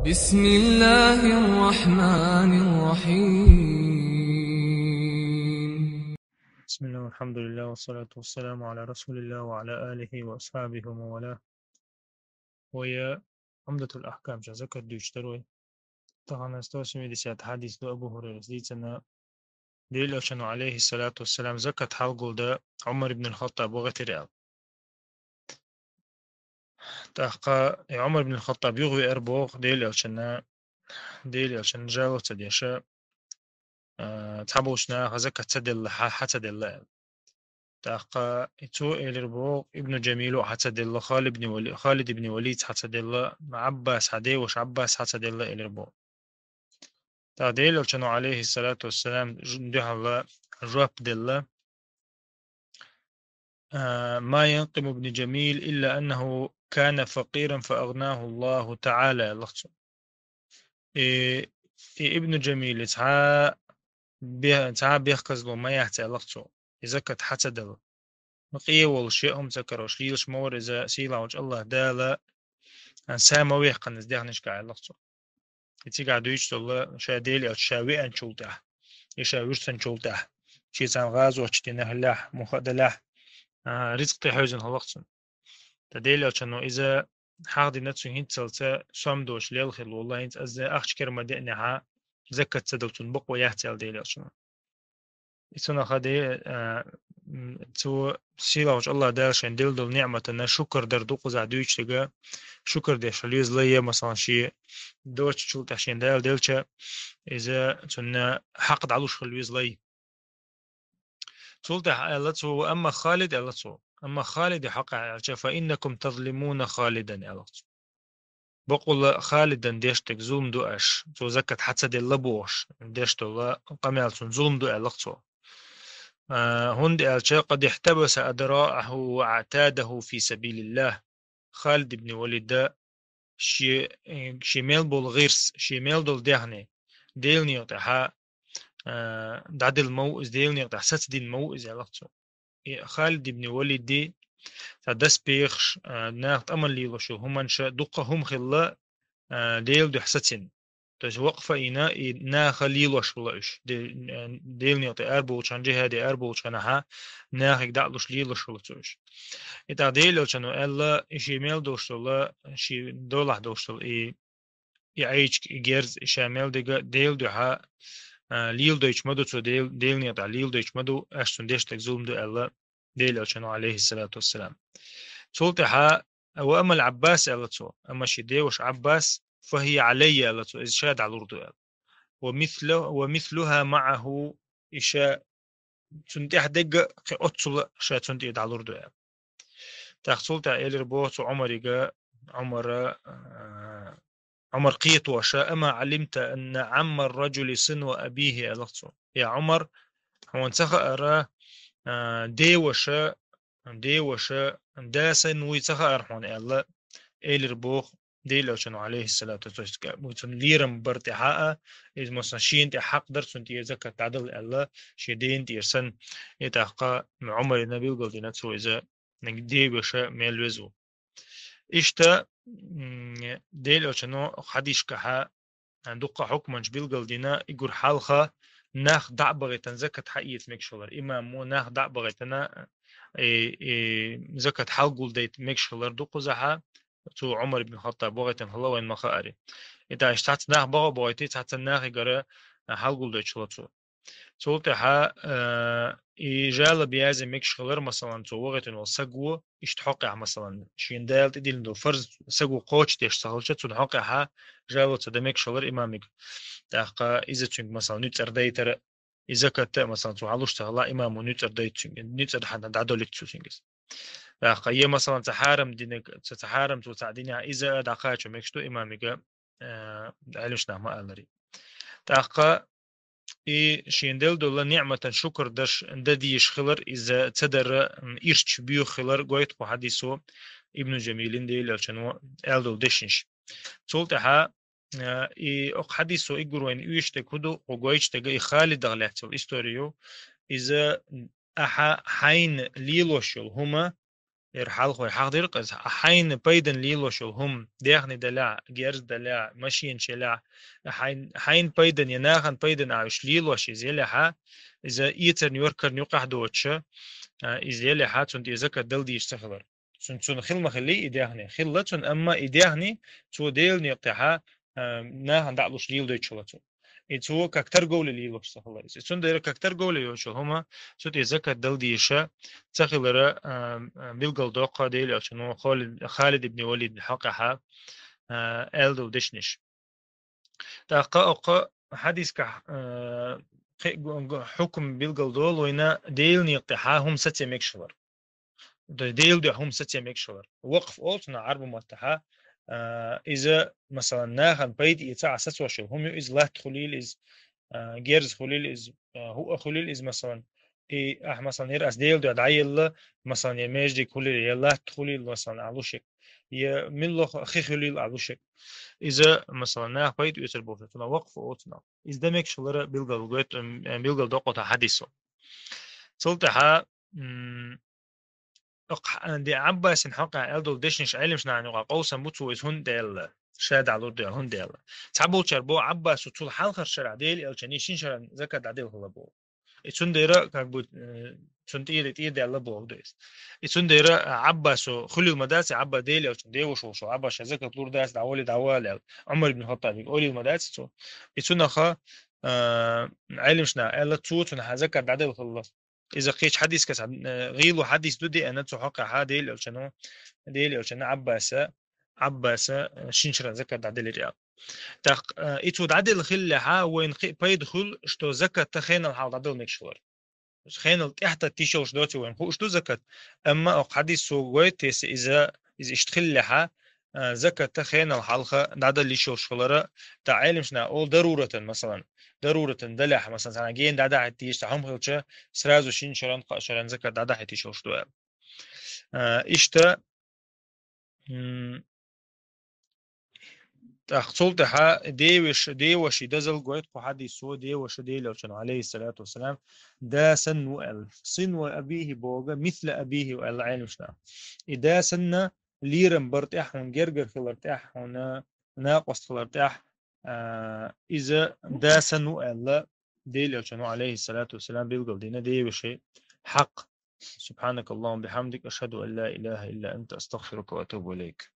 بسم الله الرحمن الرحيم. بسم الله والحمد لله والصلاة والسلام على رسول الله وعلى آله وأصحابه ومن والاه. ويا عمدة الأحكام جزاك الدوشتروي. طبعا استوسمي دي سيات حديث دو أبو هريرة ديتنا ديل أشنو عليه الصلاة والسلام زكاة حلقل دا عمر بن الخطاب وغتر تحقا عمر بن الخطاب يغوي أربوغ ديل أشنا جالو تديشا تحبوشنا زكاة تدل حتى دل تاقا إتو إلربو ابن جميل حتى دل خالد بن وليد حتى دل عباس حدي وش عباس حتى دل إلربو تعديل كانوا عليه الصلاة والسلام جندها الله جواب دل ما ينقم ابن جميل إلا أنه كان فقيرا فأغناه الله تعالى لخصو إيه ابن جميل تعا بيخكز له ما يحتى لخصو إذا كانت حتى دل مقيه والشيء هم ذكروش ليش مور إذا سيلا وجه الله دالا أن ساما ويحقن ازديها نشكا علاقته يتي قاعدو يشتغل شاديلي أو شاوي أن شولته يشاويش أن شولته شي سان غاز وشتي نهلاح مخدلاح رزق تحوزن هلقتن تديلي أو شنو إذا حاضي نتسو هنت سلسة سامدوش ليلخل والله هنت أزا أخش كرما دقنها زكاة تدوتن بقوة يحتل ديلي أو شنو يتسونا خدي تو سيلا وش الله دارشن ديل دل نعمة شكر در دوق زعدوش تجا شكر ديش اليوز ليه مثلا شيء دوش شو تحشين ديلشة إذا كنا حقد علوش خلويز لي سلطة ألتو أما خالد حق فإنكم تظلمون خالدا ألتو بقول خالدا ديشتك ظلم دو أش تو زكت حتى دي لبوش ديشتو لا قميل ظلم دو ألتو هند ألشا قد احتبس أدراعه وأعتاده في سبيل الله خالد بن وليد ده شمال بولغيرس شمال دول دهني ديلني يقطعها دعد الموز ديلني يقطع ست دين موز علاقته خالد بن وليد دي تدس بيخش ناخت أمر لي وشو هم انشا دقة هم خلا ديل دو حستين تج وقفة نا خليل وشلاش ديل نيوتي أربو شانجي هادي أربو شانها ناخك دعلوش ليل وشلتوش إتا ديل شانو ألا إشي ميل دوشتولا شي دولح دوشتول يعيش جيرز شامل ديل دوها ليل دوش مدو تو ديل نيوتا ليل دوش مدو أشتون ديشتك زوم دو ألا ديل شانو عليه الصلاة والسلام سلطها وأما العباس ألا تو أما شي ديوش عباس فهي علي ألا تو إذ شاد على الأردو ومثلها معه إشاء تنتي دق أتصل شاء تنتي على الأردو تحصلت إلى ربوت عمر عمر قيت وشاء أما علمت أن عم الرجل صنو أبيه ألغته يا عمر هو انتخى دي وشاء داسن ويتخى أرحون ألا إلى ربوخ دي لو كانوا عليه الصلاة والسلام وتن ليرم برتحاء إذا مثلا شين حق درس أنت يزكى تعدل الله شدين تيرسن يتحقق عمر النبي قال ديناتو إذا نجدي بشاء ميل وزو إشتا ديل أو كانوا حديش كها عندك حكم جبيل قال دينا يقول حالخا ناخ دع بغيتن زكاة حقية مكشلر إما مو ناخ دع بغيتنا زكاة حلقول ديت مكشلر دوقو زها تو عمر بن الخطاب بغيتن هلا وين ما خاري إذا اشتعت ناخ بغيتي تحت ناخ يقرأ حلقول ديت شلتو سولتها إيجال بيازي ميكش غير مثلا توغت إنه سجوا يشتحقع مثلا شين دال تدي إنه فرز سجوا قوتش تشتغل شت تنحقعها جالو تدمك شغل إمامك تحقق إذا تشين مثلا نتر دايتر إذا كنت مثلا تعلوش تغلا إمام ونتر دايتشين نتر حنا دعدولك تشوشينجس تحقق يه مثلا تحارم دينك تحارم توتعدينها إذا دعقاتش ميكشتو إمامك علمش نعم ألري تحقق شيندل دولا نعمة شكر دش دديش خلر إذا تدر إيرش بيو خلر قويت حديثو ابن جميل دي لالشنو ألدو دشنش تولتها أق حديثو إيجور وين إيش تكودو وقويش تجا خالد غلاتو إستوريو إذا أحا حين ليلوشل هما يرحل خوي حاضر قز حين بيدن ليلو شو هم ديخني دلع جيرز دلع ماشين شلع حين بيدن يناخن بيدن عايش ليلو شي زيلها إذا إيتر نيويوركر نيوقع دوتش إزيلها تون دي زكا دل دي يشتغل تون خل مخلي إديهني خلتون أما إديهني تو ديل نيقتها ناخن دعلوش ليل دوتشلتون إتو كاكتر جول اللي يلبس خلاص إتون ده كاكتر جول يوشل هما سوت إذا دل ديشة تخيل بيلقل دوقة ديل أو شنو خالد بن وليد الحقها ألدو دشنش تحقق حديث حكم بيلقل دول وينا ديل نيقتها هم ستة مكشور ديل ده هم ستة مكشور وقف أوتنا عرب متها إذا مثلا ناخن بيت يتاع ستة وشل هم إذ لا تخليل إذ جيرز خليل إز هو خليل إز مثلا إيه مثلا هير أس ديل ده عيل مثلا يميج دي خليل يلا خليل مثلا علوشك ي من له أخي خليل علوشك إذا مثلا ناخ بيت يصير بوفتنا وقف أوتنا إذا دمك شلرا بيلقى لغات بيلقى دقة حديثه صلتها دي عباس حقا ألدو ديشنش علمش نعنى قوسا بوتو إز هون ديل شاد على الأرض هون ديل تعبوا تشربو عباس وطول حلقة الشرع ديل أو شنيشين شرع زكاة عديل هو بو إتون ديرا كعبو تون تير ديل الله بو دويس إتون ديرا عباس وخلي المدارس عبا ديل أو شن ديل وشو عباس زكاة لور داس دعولي دعوال عمر بن الخطاب يقولي المدارس تو إتون أخا علمشنا ألا توت ونحزكاة عديل خلاص إذا قيش حديث كس غيلو حديث دودي أنا تحقق هاديل أو شنو ديل أو شنو عباس شنشرا زكاة عدل الرياض تق إتو عدل خلها وين بيدخل شتو زكاة تخين الحال عدل مكشور خين تحت تيشوش دوتي وين هو شتو زكاة أما أو حديث سوغويت إذا اشتخل لها زكاة تخين الحلقة عدل اللي شوش خلرا تعلم شنا أول ضرورة مثلا ضرورة دلح مثلا سنة جين دادا حتيش تهم خلشة سرازو شين شران زكاة دادا حتيش وش دوام إشتا تحصلتها ديوش دزل قويت حد يسوى ديوش دي لو كانوا عليه الصلاة والسلام دا سن وألف سن وأبيه بوغا مثل أبيه وأل عين وشنا إذا سن ليرن برتاح ونجرجر في الارتاح وناقص في الارتاح إذا دا سن وأل دي لو كانوا عليه الصلاة والسلام بيلقوا دينا دي وشيء حق سبحانك اللهم بحمدك أشهد أن لا إله إلا أنت أستغفرك وأتوب إليك